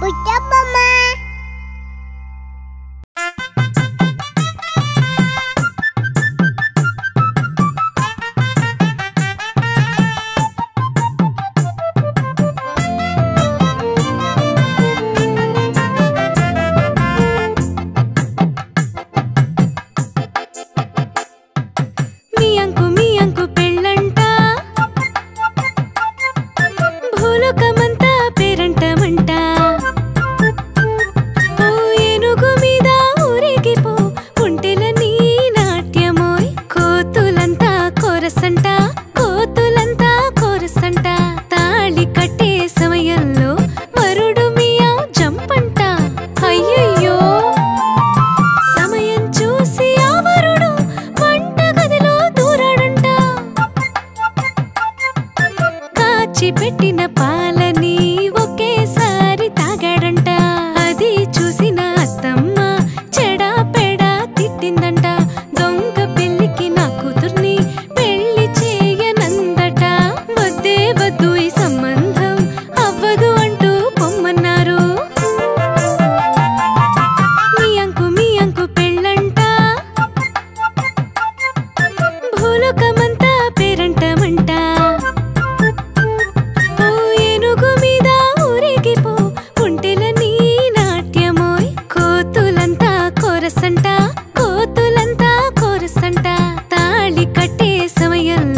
పుట్టబొమ్మ పెట్టిన పాలని ఒకేసారి తాగాడంట. అది చూసిన అత్తమ్మ చెడా పెడా తిట్టిందంట. దొంగ పెళ్లికి నా కూతుర్ని పెళ్లి చేయనందట. వద్దే వద్దు ఈ సంబంధం అవ్వదు అంటూ పొమ్మన్నారు. మీ అంకు పెళ్ళంట, భూలోకమంతా పేరంటమంట. కోతులంతా కోరసంట, తాళి కట్టే సమయంలో